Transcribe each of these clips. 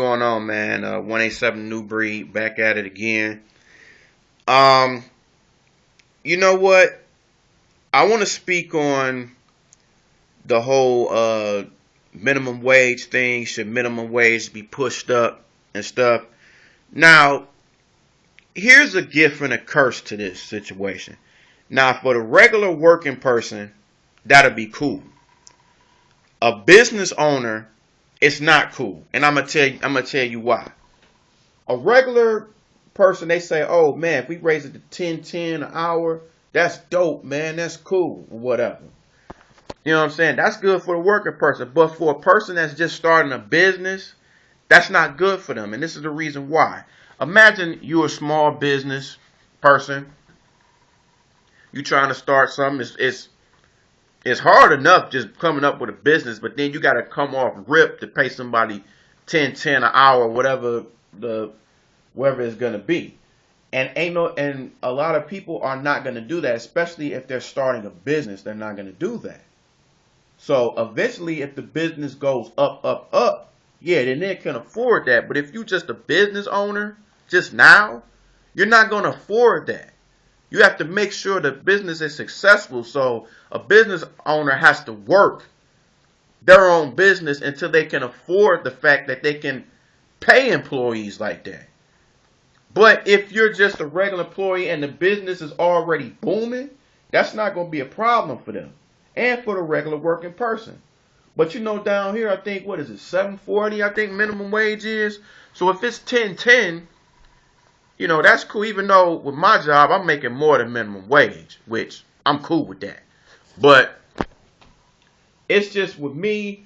going on, man? 187 New Breed back at it again. Um, you know what? I want to speak on the whole minimum wage thing. Should minimum wage be pushed up and stuff? Now, here's a gift and a curse to this situation. Now, for the regular working person, that'll be cool. A business owner, it's not cool, and I'm gonna tell you why. A regular person, they say, oh man, if we raise it to 10 an hour, that's dope, man. That's cool, or whatever. You know what I'm saying? That's good for the working person. But for a person that's just starting a business, that's not good for them. And this is the reason why. Imagine you're a small business person. You trying to start something. It's hard enough just coming up with a business, but then you got to come off rip to pay somebody 10 an hour, the whatever it's gonna be. And a lot of people are not gonna do that, especially if they're starting a business. They're not gonna do that. So eventually, if the business goes up, yeah, then they can afford that. But if you just a business owner, just now, you're not gonna afford that. You have to make sure the business is successful. So a business owner has to work their own business until they can afford the fact that they can pay employees like that. But if you're just a regular employee and the business is already booming, that's not going to be a problem for them and for the regular working person. But down here, I think, what is it, 740, I think minimum wage is. So if it's 1010, that's cool. Even though with my job, I'm making more than minimum wage, which I'm cool with that. But it's just with me,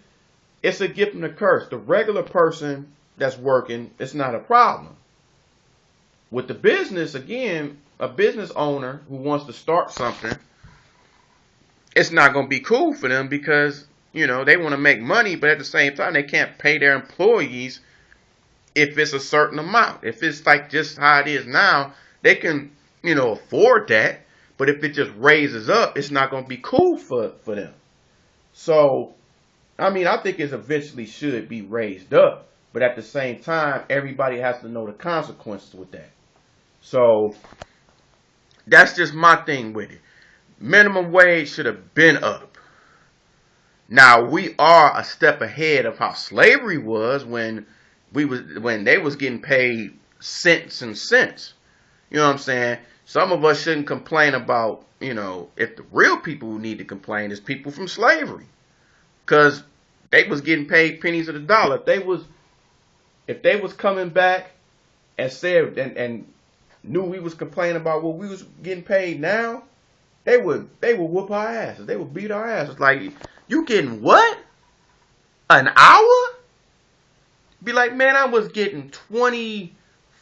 it's a gift and a curse. The regular person that's working, it's not a problem. With the business, again, a business owner who wants to start something, it's not going to be cool for them because, they want to make money, but at the same time, they can't pay their employees if it's a certain amount. If it's like just how it is now, they can, afford that. But if it just raises up, it's not going to be cool for them. So, I think it eventually should be raised up. But at the same time, everybody has to know the consequences with that. So that's just my thing with it. Minimum wage should have been up. Now we are a step ahead of how slavery was when they was getting paid cents and cents. You know what I'm saying? Some of us shouldn't complain about, if the real people who need to complain is people from slavery. Because they was getting paid pennies of the dollar. If they was coming back and said and knew we was complaining about what we was getting paid now, they would whoop our asses. They would beat our asses. Like, you getting what? An hour? Be like, man, I was getting 20,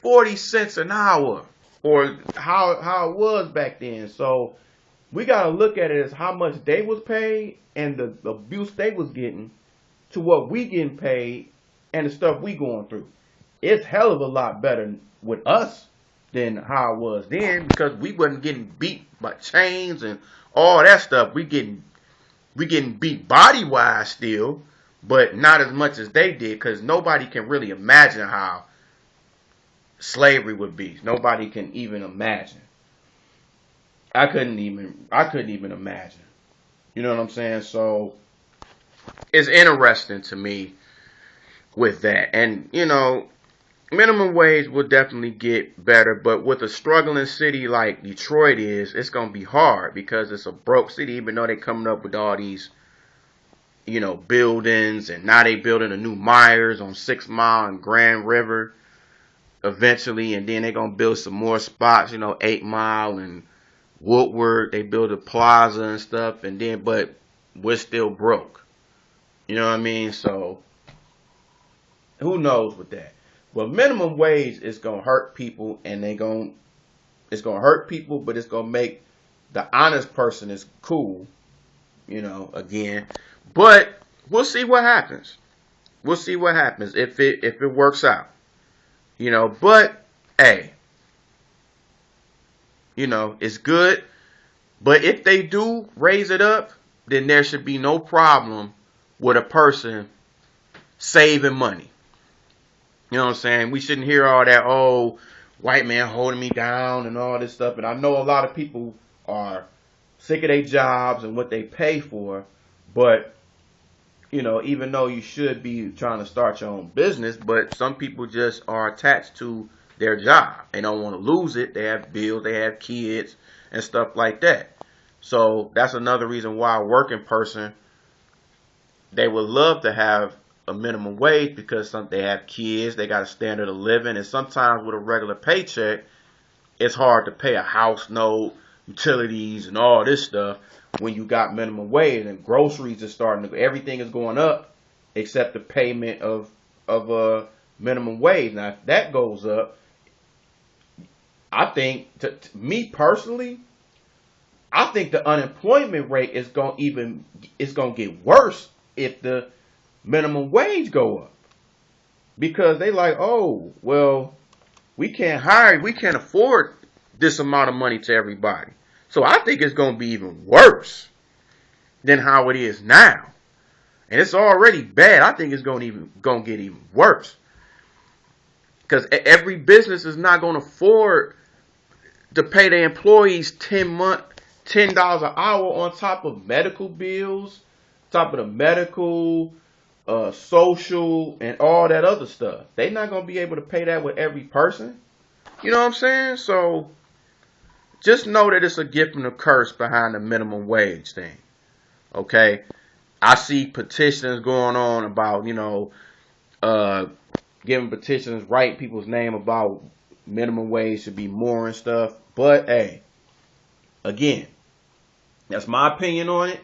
40 cents an hour. Or how it was back then. So we gotta look at it as how much they was paid and the abuse they was getting to what we getting paid and the stuff we going through. It's hell of a lot better with us than how it was then because we wasn't getting beat by chains and all that stuff. We getting beat body wise still, but not as much as they did because nobody can really imagine how slavery would be. Nobody can even imagine. I couldn't even imagine. You know what I'm saying? So it's interesting to me with that. And, minimum wage will definitely get better, but with a struggling city like Detroit is, it's going to be hard because it's a broke city, even though they're coming up with all these, buildings, and now they building a new Myers on 6 Mile and Grand River eventually, and then they're going to build some more spots, 8 Mile and Woodward. They build a plaza and stuff, but we're still broke. You know what I mean? So, who knows with that? Well, minimum wage is gonna hurt people, and it's gonna hurt people, but it's gonna make the honest person is cool, again. But we'll see what happens. We'll see what happens if it works out, But hey, it's good. But if they do raise it up, then there should be no problem with a person saving money. You know what I'm saying? We shouldn't hear all that, oh, white man holding me down and all this stuff. And I know a lot of people are sick of their jobs and what they pay for, but even though you should be trying to start your own business, but some people just are attached to their job. They don't want to lose it. They have bills, they have kids and stuff like that. So that's another reason why a working person, they would love to have a minimum wage because they have kids, they got a standard of living, and sometimes with a regular paycheck, it's hard to pay a house note, utilities, and all this stuff when you got minimum wage, and groceries are starting to, everything is going up except the payment of a minimum wage. Now, if that goes up, I think, to me personally, I think the unemployment rate is going to get worse if the minimum wage go up, because they like, oh, well, we can't afford this amount of money to everybody. So I think it's going to be even worse than how it is now. And it's already bad. I think it's going to get even worse, because every business is not going to afford to pay their employees $10 an hour on top of medical bills, top of the medical, social, and all that other stuff. They're not going to be able to pay that with every person. You know what I'm saying? So just know that it's a gift and a curse behind the minimum wage thing. Okay? I see petitions going on about, giving petitions, write people's name about minimum wage should be more and stuff. But, hey, again, that's my opinion on it.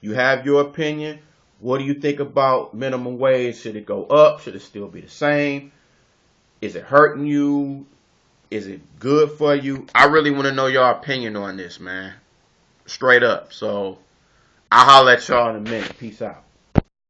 You have your opinion. What do you think about minimum wage? Should it go up? Should it still be the same? Is it hurting you? Is it good for you? I really want to know your opinion on this, man. Straight up. So I'll holler at y'all in a minute. Peace out.